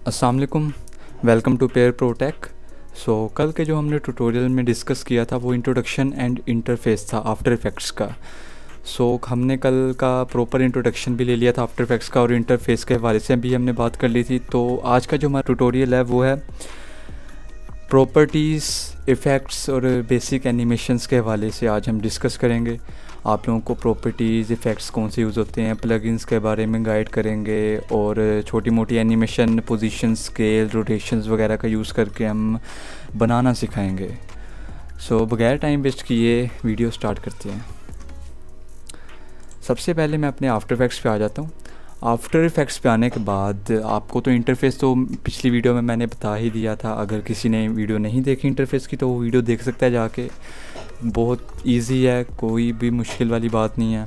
अस्सलाम वालेकुम, welcome to pair protic. सो कल के जो हमने ट्यूटोरियल में डिस्कस किया था वो इंट्रोडक्शन एंड इंटरफेस था आफ्टर इफ़ेक्ट्स का। हमने कल का प्रॉपर इंट्रोडक्शन भी ले लिया था आफ्टर इफ़ेक्ट्स का, और इंटरफेस के हवाले से भी हमने बात कर ली थी। तो आज का जो हमारा ट्यूटोरियल है वो है प्रॉपर्टीज़, इफ़ेक्ट्स और बेसिक एनिमेशंस के हवाले से आज हम डिस्कस करेंगे। आप लोगों को प्रॉपर्टीज़, इफ़ेक्ट्स कौन से यूज़ होते हैं, प्लगइन्स के बारे में गाइड करेंगे, और छोटी मोटी एनिमेशन, पोजीशन, स्केल, रोटेशंस वगैरह का यूज़ करके हम बनाना सिखाएंगे। बगैर टाइम वेस्ट किए वीडियो स्टार्ट करते हैं। सबसे पहले मैं अपने आफ्टर इफ़ेक्ट्स पे आ जाता हूँ। आफ्टर इफ़ेक्ट्स पे आने के बाद आपको तो इंटरफेस तो पिछली वीडियो में मैंने बता ही दिया था। अगर किसी ने वीडियो नहीं देखी इंटरफेस की तो वो वीडियो देख सकता है जाके। बहुत इजी है, कोई भी मुश्किल वाली बात नहीं है।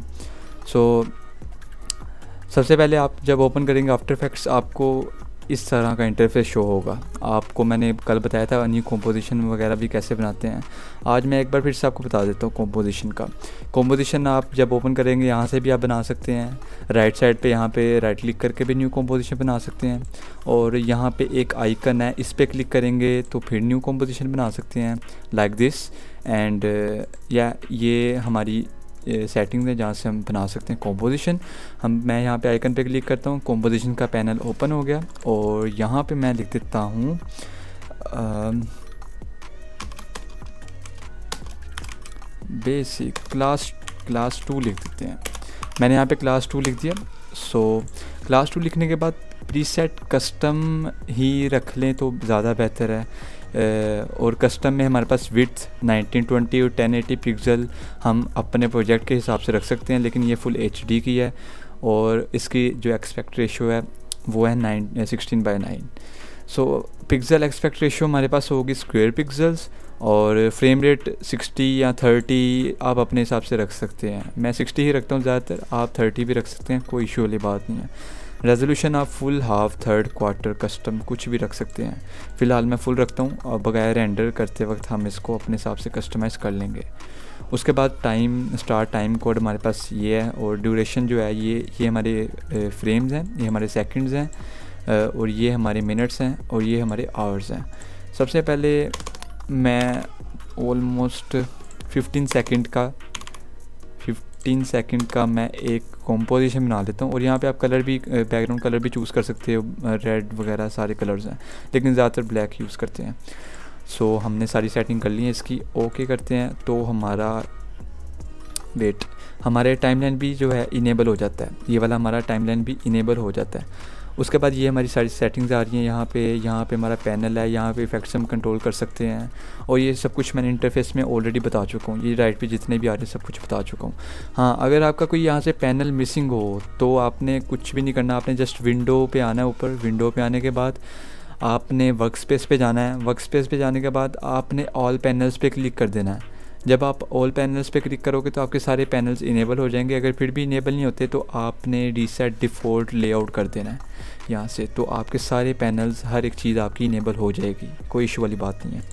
सबसे पहले आप जब ओपन करेंगे आफ्टर इफ़ेक्ट्स, आपको इस तरह का इंटरफेस शो होगा। आपको मैंने कल बताया था न्यू कॉम्पोजिशन वगैरह भी कैसे बनाते हैं। आज मैं एक बार फिर से आपको बता देता हूँ कॉम्पोजिशन का। कॉम्पोजिशन आप जब ओपन करेंगे यहाँ से भी आप बना सकते हैं। राइट साइड पे यहाँ पे राइट क्लिक करके भी न्यू कॉम्पोजिशन बना सकते हैं, और यहाँ पे एक आइकन है, इस पर क्लिक करेंगे तो फिर न्यू कॉम्पोजिशन बना सकते हैं लाइक दिस। एंड या ये हमारी सेटिंग्स है जहाँ से हम बना सकते हैं कॉम्पोजिशन। मैं यहाँ पे आइकन पे क्लिक करता हूँ, कॉम्पोजिशन का पैनल ओपन हो गया, और यहाँ पे मैं लिख देता हूँ बेसिक क्लास 2 लिख देते हैं। मैंने यहाँ पे क्लास 2 लिख दिया। क्लास 2 लिखने के बाद प्रीसेट कस्टम ही रख लें तो ज़्यादा बेहतर है। और कस्टम में हमारे पास विड्थ 1920 और 1080 पिक्सल हम अपने प्रोजेक्ट के हिसाब से रख सकते हैं, लेकिन ये फुल HD की है, और इसकी जो एक्सपेक्ट रेशो है वो है 16:9। पिक्सल एक्सपेक्ट रेशो हमारे पास होगी स्क्वायर पिक्सल्स, और फ्रेम रेट 60 या 30 आप अपने हिसाब से रख सकते हैं। मैं 60 ही रखता हूँ ज़्यादातर, आप 30 भी रख सकते हैं, कोई इशू वाली बात नहीं है। रेजोल्यूशन आप full, half, third, quarter, custom कुछ भी रख सकते हैं। फ़िलहाल मैं फुल रखता हूँ, और बगैर रेंडर करते वक्त हम इसको अपने हिसाब से कस्टमाइज़ कर लेंगे। उसके बाद स्टार्ट टाइम कोड हमारे पास ये है, और ड्यूरेशन जो है ये हमारे फ्रेम्स हैं, ये हमारे सेकंड्स हैं, और ये हमारे मिनट्स हैं, और ये हमारे आवर्स हैं। सबसे पहले मैं ऑलमोस्ट 15 सेकंड का मैं एक कॉम्पोजिशन बना लेता हूँ। और यहाँ पे आप कलर भी, बैकग्राउंड कलर भी चूज़ कर सकते हो, रेड वगैरह सारे कलर्स हैं, लेकिन ज़्यादातर ब्लैक यूज़ करते हैं। हमने सारी सेटिंग कर ली है इसकी, ओके करते हैं तो हमारे टाइमलाइन भी जो है इनेबल हो जाता है। ये वाला हमारा टाइमलाइन भी इनेबल हो जाता है। उसके बाद ये हमारी सारी सेटिंग्स आ रही हैं। यहाँ पे हमारा पैनल है, यहाँ पे इफेक्ट्स हम कंट्रोल कर सकते हैं, और ये सब कुछ मैंने इंटरफेस में ऑलरेडी बता चुका हूँ। ये राइट पे जितने भी आ रहे हैं सब कुछ बता चुका हूँ। हाँ, अगर आपका कोई यहाँ से पैनल मिसिंग हो तो आपने कुछ भी नहीं करना, आपने जस्ट विंडो पे आना है। ऊपर विंडो पे आने के बाद आपने वर्क स्पेस पे जाना है। वर्क स्पेस पे जाने के बाद आपने ऑल पैनल्स पे क्लिक कर देना है। जब आप ऑल पैनल्स पे क्लिक करोगे तो आपके सारे पैनल्स इनेबल हो जाएंगे। अगर फिर भी इनेबल नहीं होते तो आपने रीसेट डिफ़ॉल्ट लेआउट कर देना है यहाँ से, तो आपके सारे पैनल्स, हर एक चीज़ आपकी इनेबल हो जाएगी, कोई इशू वाली बात नहीं है।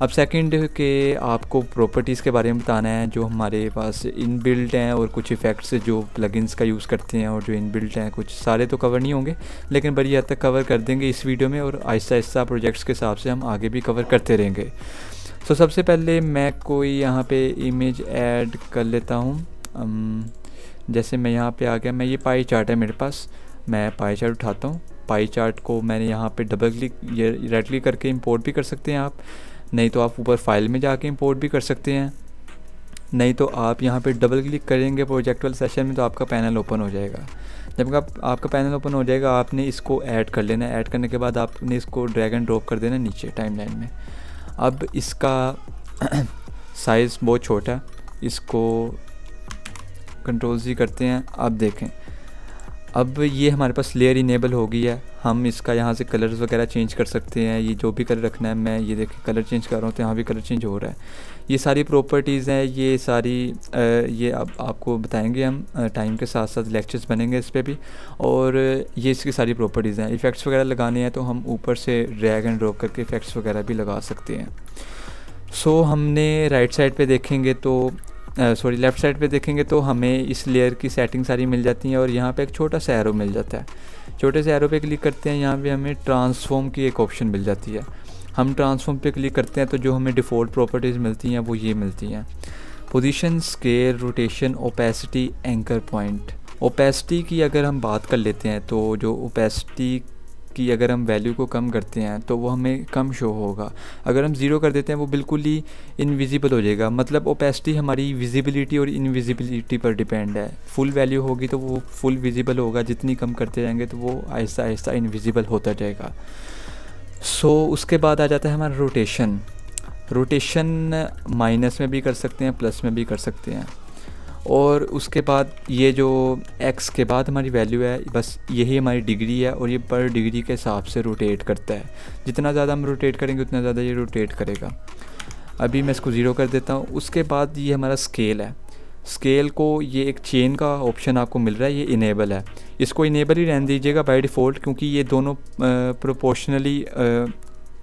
अब सेकंड के आपको प्रॉपर्टीज़ के बारे में बताना है जो हमारे पास इनबिल्ट हैं, और कुछ इफ़ेक्ट्स जो प्लगइन्स का यूज़ करते हैं और जो इनबिल्ट हैं। कुछ सारे तो कवर नहीं होंगे, लेकिन बड़ी हद तक कवर कर देंगे इस वीडियो में, और आहिस्ता आहिस्ता प्रोजेक्ट्स के हिसाब से हम आगे भी कवर करते रहेंगे। सबसे पहले मैं कोई यहाँ पे इमेज ऐड कर लेता हूँ। जैसे मैं यहाँ पे आ गया, मैं ये पाई चार्ट है मेरे पास, मैं पाई चार्ट उठाता हूँ। पाई चार्ट को मैंने यहाँ पे डबल क्लिक, ये राइट क्लिक करके इंपोर्ट भी कर सकते हैं आप, नहीं तो आप ऊपर फाइल में जाके इंपोर्ट भी कर सकते हैं, नहीं तो आप यहाँ पे डबल क्लिक करेंगे प्रोजेक्ट वाले सेशन में तो आपका पैनल ओपन हो जाएगा। जब आपका पैनल ओपन हो जाएगा आपने इसको ऐड कर लेना है। ऐड करने के बाद आपने इसको ड्रैग एंड ड्रॉप कर देना नीचे टाइमलाइन में। अब इसका साइज़ बहुत छोटा है, इसको Ctrl+C करते हैं। अब देखें, अब ये हमारे पास लेयर इनेबल हो गई है। हम इसका यहाँ से कलर्स वगैरह चेंज कर सकते हैं, ये जो भी कलर रखना है। मैं ये देखें कलर चेंज कर रहा हूँ तो यहाँ भी कलर चेंज हो रहा है। ये सारी प्रॉपर्टीज़ हैं, ये सारी ये अब आपको बताएंगे हम टाइम के साथ साथ, लेक्चर्स बनेंगे इस पर भी। और ये इसकी सारी प्रॉपर्टीज़ हैं। इफ़ेक्ट्स वगैरह लगाने हैं तो हम ऊपर से ड्रैग एंड ड्रॉप करके इफ़ेक्ट्स वगैरह भी लगा सकते हैं। हमने राइट साइड पे देखेंगे तो लेफ़्ट साइड पे देखेंगे तो हमें इस लेयर की सेटिंग सारी मिल जाती हैं, और यहाँ पे एक छोटा सा एरो मिल जाता है। छोटे से एरो पे क्लिक करते हैं, यहाँ पे हमें ट्रांसफॉर्म की एक ऑप्शन मिल जाती है। हम ट्रांसफॉर्म पे क्लिक करते हैं तो जो हमें डिफ़ॉल्ट प्रॉपर्टीज़ मिलती हैं वो ये मिलती हैं, position, scale, rotation, opacity, anchor point. Opacity की अगर हम बात कर लेते हैं तो जो ओपेसिटी की अगर हम वैल्यू को कम करते हैं तो वो हमें कम शो होगा। अगर हम ज़ीरो कर देते हैं वो बिल्कुल ही इनविजिबल हो जाएगा। मतलब ओपेसिटी हमारी विजिबिलिटी और इनविजिबिलिटी पर डिपेंड है। फुल वैल्यू होगी तो वो फुल विजिबल होगा, जितनी कम करते जाएंगे तो वो आहिस्ता आहिस्ता इनविजिबल होता जाएगा। उसके बाद आ जाता है हमारा रोटेशन। रोटेशन माइनस में भी कर सकते हैं, प्लस में भी कर सकते हैं। और उसके बाद ये जो x के बाद हमारी वैल्यू है, बस यही हमारी डिग्री है और ये पर डिग्री के हिसाब से रोटेट करता है। जितना ज़्यादा हम रोटेट करेंगे उतना ज़्यादा ये रोटेट करेगा। अभी मैं इसको ज़ीरो कर देता हूँ। उसके बाद ये हमारा स्केल है। स्केल को ये एक चेन का ऑप्शन आपको मिल रहा है, ये इनेबल है। इसको इनेबल ही रहने दीजिएगा बाय डिफ़ॉल्ट, क्योंकि ये दोनों प्रोपोर्शनली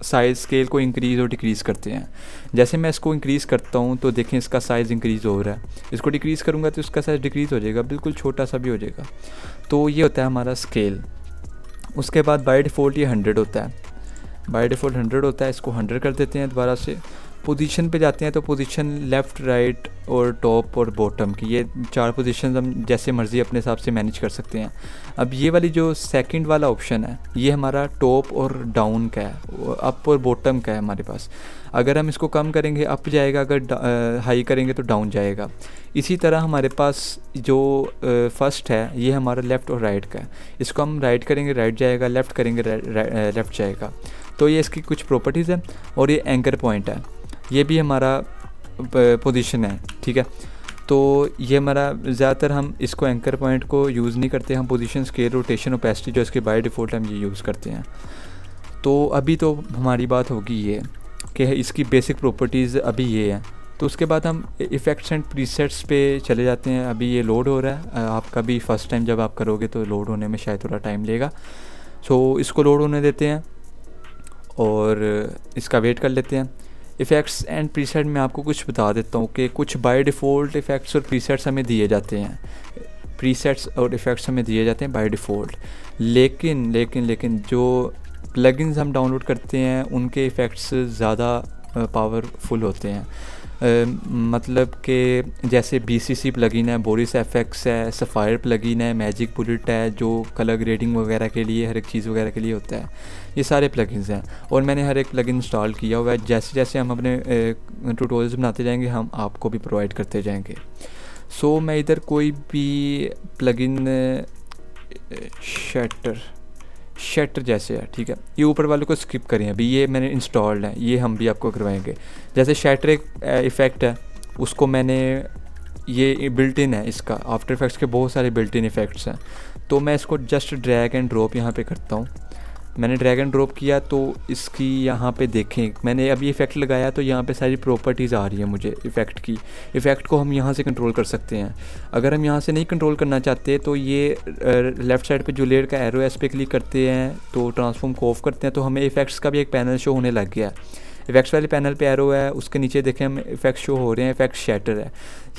साइज़ स्केल को इंक्रीज़ और डिक्रीज़ करते हैं। जैसे मैं इसको इंक्रीज़ करता हूँ तो देखें इसका साइज़ इंक्रीज़ हो रहा है, इसको डिक्रीज़ करूँगा तो इसका साइज़ डिक्रीज़ हो जाएगा, बिल्कुल छोटा सा भी हो जाएगा। तो ये होता है हमारा स्केल। उसके बाद बाय डिफ़ॉल्ट ये 100 होता है, बाय डिफ़ॉल्ट 100 होता है। इसको 100 कर देते हैं दोबारा से। पोजीशन पे जाते हैं तो पोजीशन लेफ़्ट, राइट और टॉप और बॉटम की, ये 4 पोजीशन हम जैसे मर्ज़ी अपने हिसाब से मैनेज कर सकते हैं। अब ये वाली जो सेकंड वाला ऑप्शन है ये हमारा टॉप और डाउन का है, अप और बॉटम का है हमारे पास। अगर हम इसको कम करेंगे अप जाएगा, अगर हाई करेंगे तो डाउन जाएगा। इसी तरह हमारे पास जो फर्स्ट है ये हमारा लेफ़्ट और राइट का है। इसको हम राइट करेंगे राइट जाएगा, लेफ़्ट करेंगे लेफ़्ट जाएगा। तो ये इसकी कुछ प्रॉपर्टीज़ है। और ये एंकर पॉइंट है, ये भी हमारा पोजीशन है, ठीक है। तो ये हमारा ज़्यादातर हम इसको एंकर पॉइंट को यूज़ नहीं करते, हम पोजीशन, स्केल, रोटेशन, ओपेसिटी जो इसके बाय डिफ़ॉल्ट हम ये यूज़ करते हैं। तो अभी तो हमारी बात होगी ये कि इसकी बेसिक प्रॉपर्टीज़ अभी ये है। तो उसके बाद हम इफ़ेक्ट्स एंड प्रीसेट्स पे चले जाते हैं। अभी ये लोड हो रहा है, आपका भी फर्स्ट टाइम जब आप करोगे तो लोड होने में शायद थोड़ा टाइम लेगा। इसको लोड होने देते हैं और इसका वेट कर लेते हैं। इफ़ेक्ट्स एंड प्रीसेट में आपको कुछ बता देता हूँ कि कुछ बाय डिफ़ॉल्ट इफ़ेक्ट्स और प्रीसेट्स हमें दिए जाते हैं। प्रीसेट्स और इफ़ेक्ट्स हमें दिए जाते हैं बाय डिफ़ॉल्ट, लेकिन जो प्लगइन्स हम डाउनलोड करते हैं उनके इफ़ेक्ट्स ज़्यादा पावरफुल होते हैं। मतलब कि जैसे BCC प्लगइन है, बोरिस FX है, सफ़ायर प्लगइन है, मैजिक बुलेट है जो कलर ग्रेडिंग वगैरह के लिए, हर एक चीज़ वगैरह के लिए होता है। ये सारे प्लगइन्स हैं और मैंने हर एक प्लगइन इंस्टॉल किया हुआ है। जैसे जैसे हम अपने ट्यूटोरियल्स बनाते जाएंगे हम आपको भी प्रोवाइड करते जाएंगे। मैं इधर कोई भी प्लगइन शटर जैसे है, ठीक है, ये ऊपर वाले को स्किप करें, अभी ये मैंने इंस्टॉल्ड है, ये हम भी आपको करवाएंगे। जैसे शटर एक इफ़ेक्ट है, उसको मैंने, ये बिल्ट इन है, इसका आफ्टर इफेक्ट्स के बहुत सारे बिल्ट इन इफ़ेक्ट्स हैं। तो मैं इसको जस्ट ड्रैग एंड ड्रॉप यहाँ पे करता हूँ। मैंने ड्रैग एंड ड्रॉप किया तो इसकी यहाँ पे देखें, मैंने अभी इफ़ेक्ट लगाया तो यहाँ पे सारी प्रॉपर्टीज़ आ रही है मुझे इफ़ेक्ट की। इफ़ेक्ट को हम यहाँ से कंट्रोल कर सकते हैं। अगर हम यहाँ से नहीं कंट्रोल करना चाहते तो ये लेफ़्ट साइड पे जो लेयर का एरो है इस पर क्लिक करते हैं तो ट्रांसफॉर्म को ऑफ करते हैं तो हमें इफ़ेक्ट्स का भी एक पैनल शो होने लग गया है। इफ़ेक्ट्स वाले पैनल पे एरो है, उसके नीचे देखें हम इफ़ेक्ट्स शो हो रहे हैं, इफ़ेक्ट शैटर है।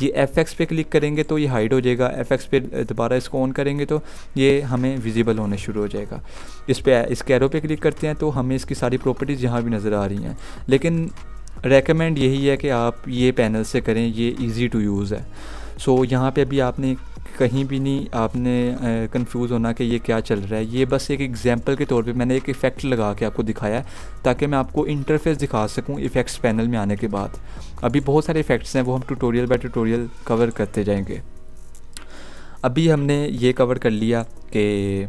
ये FX पे क्लिक करेंगे तो ये हाइड हो जाएगा, FX पे दोबारा इसको ऑन करेंगे तो ये हमें विजिबल होने शुरू हो जाएगा। इसके एरो पे क्लिक करते हैं तो हमें इसकी सारी प्रॉपर्टीज़ यहाँ भी नज़र आ रही हैं। लेकिन रेकमेंड यही है कि आप ये पैनल से करें, ये ईज़ी टू यूज़ है। यहाँ पे अभी आपने कहीं भी नहीं आपने कंफ्यूज होना कि ये क्या चल रहा है। ये बस एक एग्जांपल के तौर पे मैंने एक इफ़ेक्ट लगा के आपको दिखाया है ताकि मैं आपको इंटरफेस दिखा सकूं इफ़ेक्ट्स पैनल में आने के बाद। अभी बहुत सारे इफ़ेक्ट्स हैं, वो हम ट्यूटोरियल बाय ट्यूटोरियल कवर करते जाएंगे। अभी हमने ये कवर कर लिया कि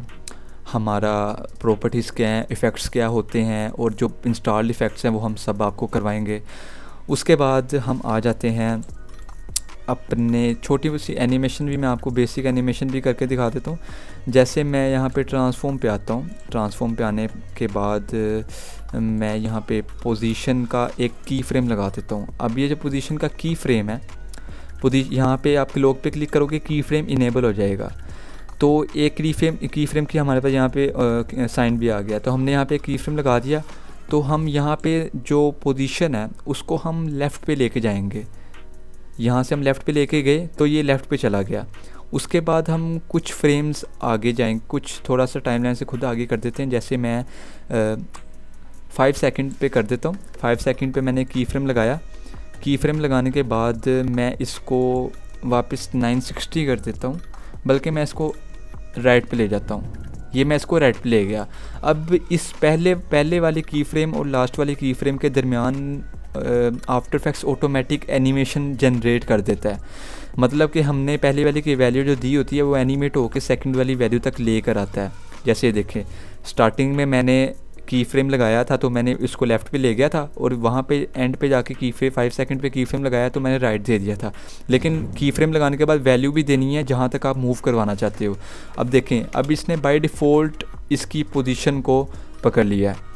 हमारा प्रॉपर्टीज़ क्या हैं, इफ़ेक्ट्स क्या होते हैं और जो इंस्टॉल्ड इफ़ेक्ट्स हैं वो हम सब आपको करवाएंगे। उसके बाद हम आ जाते हैं अपने छोटी सी एनिमेशन भी, मैं आपको बेसिक एनिमेशन भी करके दिखा देता हूँ। जैसे मैं यहाँ पे ट्रांसफॉर्म पे आता हूँ, ट्रांसफॉर्म पे आने के बाद मैं यहाँ पे पोजीशन का एक की फ्रेम लगा देता हूँ। अब ये जो पोजीशन का की फ्रेम है, यहाँ पे आप लॉक पे क्लिक करोगे की फ्रेम इनेबल हो जाएगा। तो एक की फ्रेम की हमारे पास यहाँ पे साइन भी आ गया। तो हमने यहाँ पे की फ्रेम लगा दिया तो हम यहाँ पे जो पोजीशन है उसको हम लेफ़्ट पे लेके जाएंगे। यहाँ से हम लेफ़्ट पे लेके गए तो ये लेफ़्ट पे चला गया। उसके बाद हम कुछ फ्रेम्स आगे जाएंगे, कुछ थोड़ा सा टाइमलाइन से खुद आगे कर देते हैं। जैसे मैं 5 सेकंड पे कर देता हूँ। 5 सेकंड पे मैंने की फ्रेम लगाया। की फ्रेम लगाने के बाद मैं इसको वापस 960 कर देता हूँ, बल्कि मैं इसको राइट पे ले जाता हूँ। ये मैं इसको राइट पे ले गया। अब इस पहले वाली की फ्रेम और लास्ट वाली की फ्रेम के दरमियान after effects automatic animation generate कर देता है। मतलब कि हमने पहले वाली की वैल्यू जो दी होती है वो एनिमेट होकर सेकंड वाली वैल्यू तक लेकर आता है। जैसे देखें, स्टार्टिंग में मैंने की फ्रेम लगाया था तो मैंने इसको लेफ़्ट पे ले गया था, और वहाँ पे एंड पे जाके की फ्रेम 5 सेकंड पे की फ्रेम लगाया तो मैंने राइट दे दिया था। लेकिन की फ्रेम लगाने के बाद वैल्यू भी देनी है जहाँ तक आप मूव करवाना चाहते हो। अब देखें, अब इसने बाय डिफ़ॉल्ट इसकी पोजीशन को पकड़ लिया है।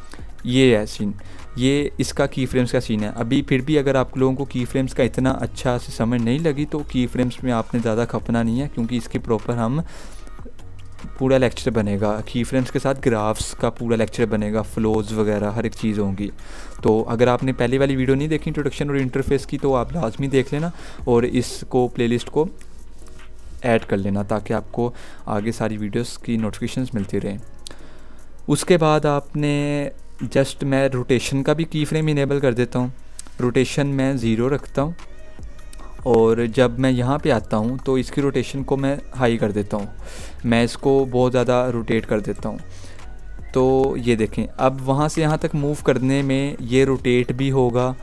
ये है सीन, ये इसका की फ्रेम्स का सीन है। अभी फिर भी अगर आप लोगों को की फ्रेम्स का इतना अच्छा से समझ नहीं लगी तो की फ्रेम्स में आपने ज़्यादा खपना नहीं है, क्योंकि इसकी प्रॉपर हम पूरा लेक्चर बनेगा। की फ्रेम्स के साथ ग्राफ्स का पूरा लेक्चर बनेगा, फ्लोज वगैरह हर एक चीज़ होंगी। तो अगर आपने पहले वाली वीडियो नहीं देखी इंट्रोडक्शन और इंटरफेस की, तो आप लाजमी देख लेना और इसको प्लेलिस्ट को ऐड कर लेना, ताकि आपको आगे सारी वीडियोस की नोटिफिकेशंस मिलती रहें। उसके बाद आपने जस्ट मैं रोटेशन का भी की फ्रेम इनेबल कर देता हूँ। रोटेशन मैं 0 रखता हूँ, और जब मैं यहाँ पे आता हूँ तो इसकी रोटेशन को मैं हाई कर देता हूँ। मैं इसको बहुत ज़्यादा रोटेट कर देता हूँ। तो ये देखें, अब वहाँ से यहाँ तक मूव करने में ये रोटेट भी होगा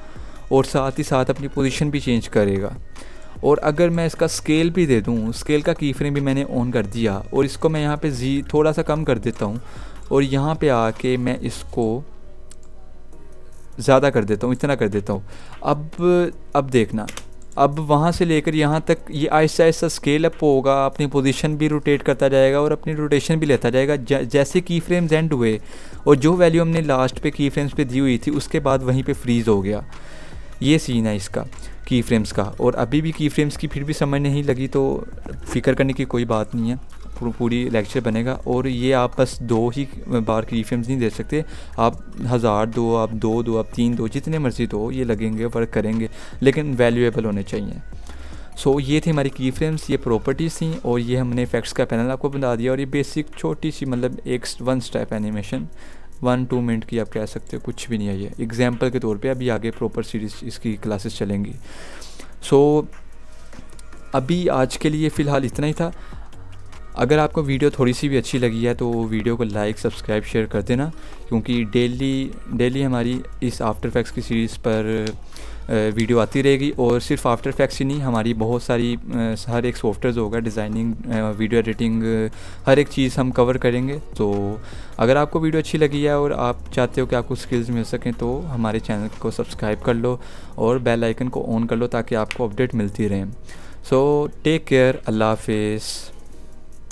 और साथ ही साथ अपनी पोजीशन भी चेंज करेगा। और अगर मैं इसका स्केल भी दे दूँ, स्केल का की फ्रेम भी मैंने ऑन कर दिया, और इसको मैं यहाँ पे थोड़ा सा कम कर देता हूँ, और यहाँ पे आके मैं इसको ज़्यादा कर देता हूँ, इतना कर देता हूँ। अब देखना, अब वहाँ से लेकर यहाँ तक ये आहिस्ता आहिस्ता स्केल अप होगा, अपनी पोजीशन भी रोटेट करता जाएगा और अपनी रोटेशन भी लेता जाएगा। जैसे की फ्रेम्स एंड हुए और जो वैल्यू हमने लास्ट पे की फ्रेम्स पे दी हुई थी उसके बाद वहीं पे फ्रीज़ हो गया। ये सीन है इसका की फ्रेम्स का। और अभी भी की फ्रेम्स की फिर भी समझ नहीं लगी तो फ़िक्र करने की कोई बात नहीं है, पूरी लेक्चर बनेगा। और ये आप बस 2 ही बार की फ्रेम्स नहीं दे सकते, आप 1000 दो, आप 2 दो, आप 3 दो, जितने मर्जी दो, ये लगेंगे, वर्क करेंगे, लेकिन वैल्यूएबल होने चाहिए। सो ये थी हमारी की फ्रेम्स, ये प्रॉपर्टीज़ थी, और ये हमने इफेक्ट्स का पैनल आपको बता दिया। और ये बेसिक छोटी सी मतलब एक 1 स्टेप एनिमेशन 1-2 मिनट की आप कह सकते हो, कुछ भी नहीं है ये, एग्जाम्पल के तौर पे। अभी आगे प्रॉपर सीरीज़ इसकी क्लासेस चलेंगी। सो अभी आज के लिए फ़िलहाल इतना ही था। अगर आपको वीडियो थोड़ी सी भी अच्छी लगी है तो वीडियो को लाइक, सब्सक्राइब, शेयर कर देना, क्योंकि डेली हमारी इस आफ्टर इफेक्ट्स की सीरीज़ पर वीडियो आती रहेगी। और सिर्फ आफ्टर इफेक्ट्स ही नहीं, हमारी बहुत सारी हर एक सॉफ्टवेयर होगा, डिज़ाइनिंग, वीडियो एडिटिंग, हर एक चीज़ हम कवर करेंगे। तो अगर आपको वीडियो अच्छी लगी है और आप चाहते हो कि आपको स्किल्स मिल सकें तो हमारे चैनल को सब्सक्राइब कर लो और बेल आइकन को ऑन कर लो, ताकि आपको अपडेट मिलती रहें। सो टेक केयर, अल्लाह हाफिज़।